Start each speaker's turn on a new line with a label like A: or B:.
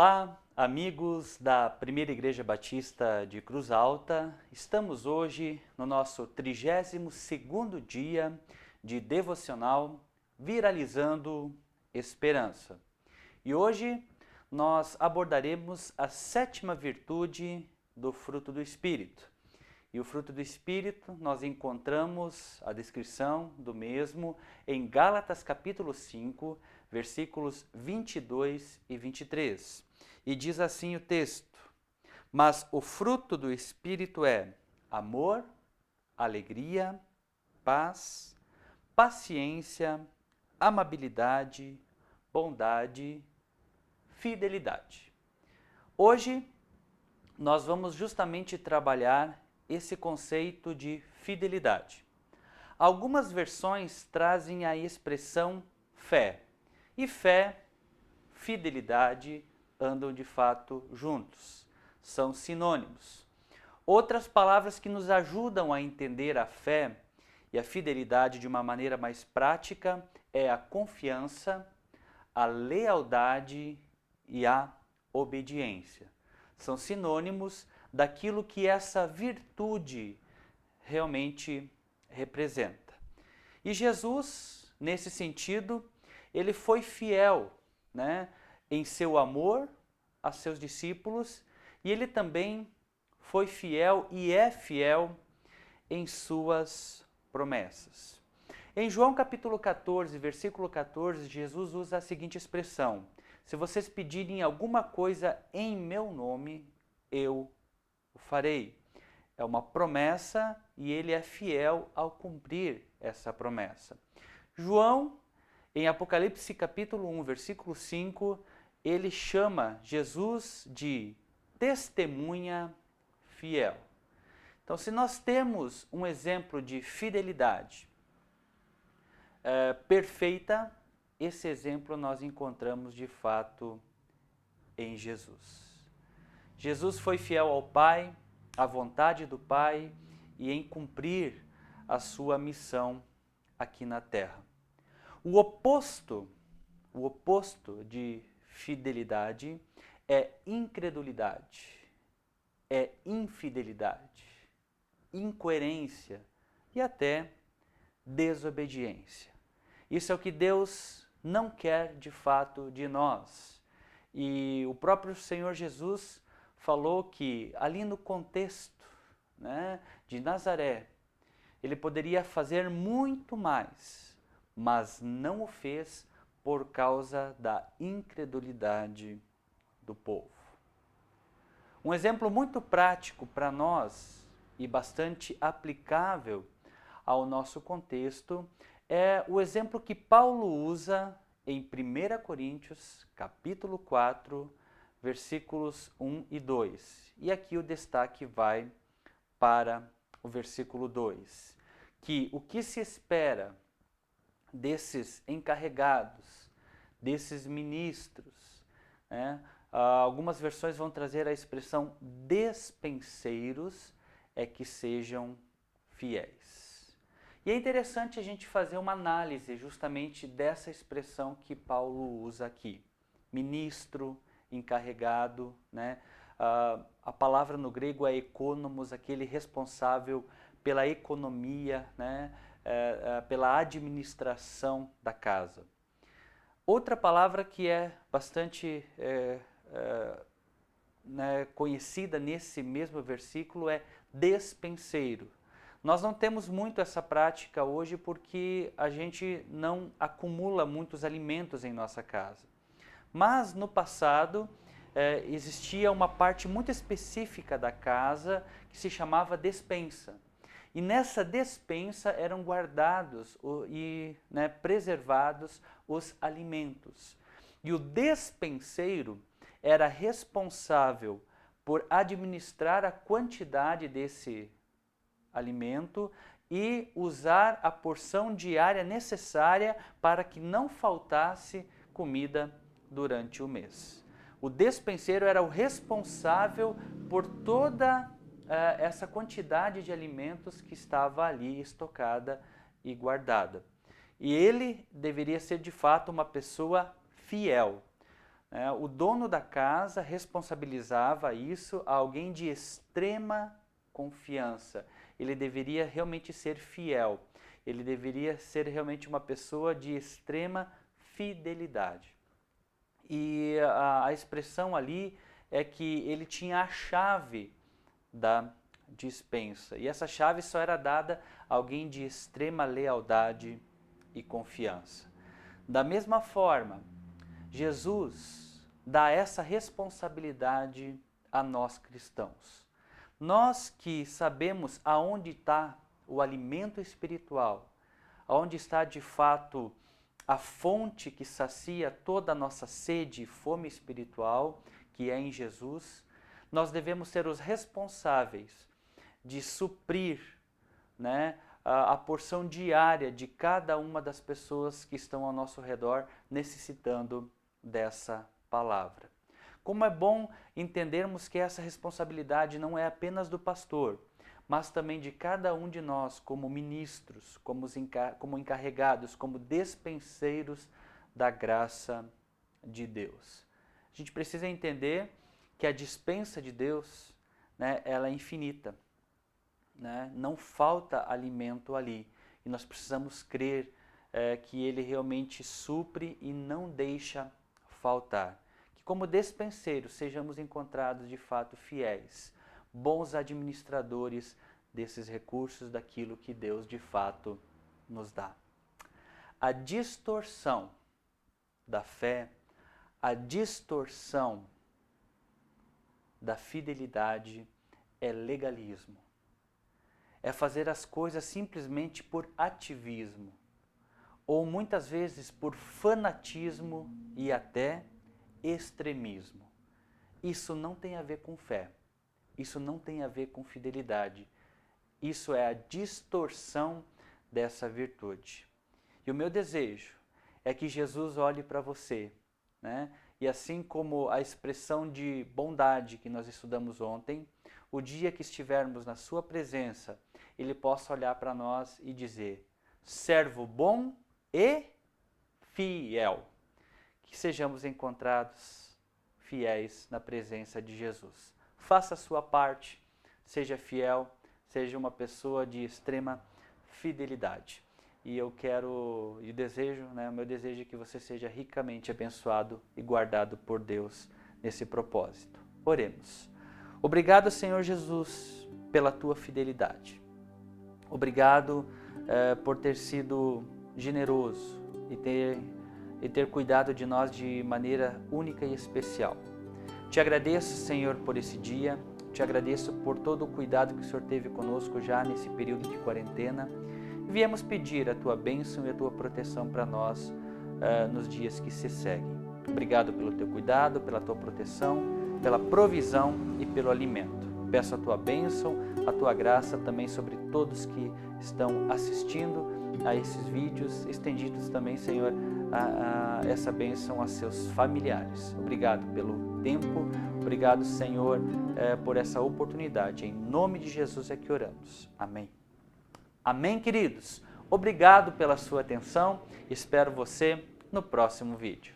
A: Olá, amigos da Primeira Igreja Batista de Cruz Alta. Estamos hoje no nosso 32º dia de devocional Viralizando Esperança. E hoje nós abordaremos a 7ª virtude do fruto do Espírito. E o fruto do Espírito, nós encontramos a descrição do mesmo em Gálatas capítulo 5, versículos 22 e 23. E diz assim o texto: Mas o fruto do Espírito é amor, alegria, paz, paciência, amabilidade, bondade, fidelidade. Hoje nós vamos justamente trabalhar esse conceito de fidelidade. Algumas versões trazem a expressão fé, e fé, fidelidade andam de fato juntos, são sinônimos. Outras palavras que nos ajudam a entender a fé e a fidelidade de uma maneira mais prática é a confiança, a lealdade e a obediência. São sinônimos daquilo que essa virtude realmente representa. E Jesus, nesse sentido, ele foi fiel, em seu amor a seus discípulos, e ele também foi fiel e é fiel em suas promessas. Em João capítulo 14, versículo 14, Jesus usa a seguinte expressão: se vocês pedirem alguma coisa em meu nome, eu o farei. É uma promessa e ele é fiel ao cumprir essa promessa. João, em Apocalipse capítulo 1, versículo 5, ele chama Jesus de testemunha fiel. Então, se nós temos um exemplo de fidelidade perfeita, esse exemplo nós encontramos de fato em Jesus. Jesus foi fiel ao Pai, à vontade do Pai e em cumprir a sua missão aqui na terra. O oposto de fidelidade é incredulidade, é infidelidade, incoerência e até desobediência. Isso é o que Deus não quer de fato de nós. E o próprio Senhor Jesus falou que ali no contexto de Nazaré, ele poderia fazer muito mais, mas não o fez por causa da incredulidade do povo. Um exemplo muito prático para nós e bastante aplicável ao nosso contexto é o exemplo que Paulo usa em 1 Coríntios, capítulo 4, versículos 1 e 2. E aqui o destaque vai para o versículo 2, que o que se espera desses encarregados, desses ministros, algumas versões vão trazer a expressão despenseiros, é que sejam fiéis. E é interessante a gente fazer uma análise justamente dessa expressão que Paulo usa aqui. Ministro, encarregado, a palavra no grego é economos, aquele responsável pela economia, pela administração da casa. Outra palavra que é bastante conhecida nesse mesmo versículo é despenseiro. Nós não temos muito essa prática hoje porque a gente não acumula muitos alimentos em nossa casa. Mas no passado existia uma parte muito específica da casa que se chamava despensa. E nessa despensa eram guardados e preservados os alimentos. E o despenseiro era responsável por administrar a quantidade desse alimento e usar a porção diária necessária para que não faltasse comida durante o mês. O despenseiro era o responsável por toda essa quantidade de alimentos que estava ali estocada e guardada. E ele deveria ser de fato uma pessoa fiel. né? O dono da casa responsabilizava isso a alguém de extrema confiança. Ele deveria realmente ser fiel. Ele deveria ser realmente uma pessoa de extrema fidelidade. E a expressão ali é que ele tinha a chave da dispensa. E essa chave só era dada a alguém de extrema lealdade e confiança. Da mesma forma, Jesus dá essa responsabilidade a nós cristãos. Nós que sabemos aonde está o alimento espiritual, aonde está de fato a fonte que sacia toda a nossa sede e fome espiritual, que é em Jesus, nós devemos ser os responsáveis de suprir, né, a porção diária de cada uma das pessoas que estão ao nosso redor necessitando dessa palavra. Como é bom entendermos que essa responsabilidade não é apenas do pastor, mas também de cada um de nós como ministros, como encarregados, como despenseiros da graça de Deus. A gente precisa entender que a dispensa de Deus, né, ela é infinita, né? Não falta alimento ali. E nós precisamos crer que Ele realmente supre e não deixa faltar. Que como despenseiros sejamos encontrados de fato fiéis, bons administradores desses recursos, daquilo que Deus de fato nos dá. A distorção da fé, a distorção da fidelidade é legalismo. É fazer as coisas simplesmente por ativismo, ou muitas vezes por fanatismo e até extremismo. Isso não tem a ver com fé, isso não tem a ver com fidelidade, isso é a distorção dessa virtude. E o meu desejo é que Jesus olhe para você, né? E assim como a expressão de bondade que nós estudamos ontem, o dia que estivermos na sua presença, Ele possa olhar para nós e dizer: servo bom e fiel. Que sejamos encontrados fiéis na presença de Jesus. Faça a sua parte, seja fiel, seja uma pessoa de extrema fidelidade. E eu quero, e desejo, né, o meu desejo é que você seja ricamente abençoado e guardado por Deus nesse propósito. Oremos. Obrigado, Senhor Jesus, pela tua fidelidade. Obrigado por ter sido generoso e ter cuidado de nós de maneira única e especial. Te agradeço, Senhor, por esse dia. Te agradeço por todo o cuidado que o Senhor teve conosco já nesse período de quarentena. Viemos pedir a tua bênção e a tua proteção para nós nos dias que se seguem. Obrigado pelo teu cuidado, pela tua proteção, pela provisão e pelo alimento. Peço a tua bênção, a tua graça também sobre todos que estão assistindo a esses vídeos, estendidos também, Senhor, essa bênção a seus familiares. Obrigado pelo tempo, obrigado, Senhor, por essa oportunidade. Em nome de Jesus é que oramos. Amém. Amém, queridos? Obrigado pela sua atenção. Espero você no próximo vídeo.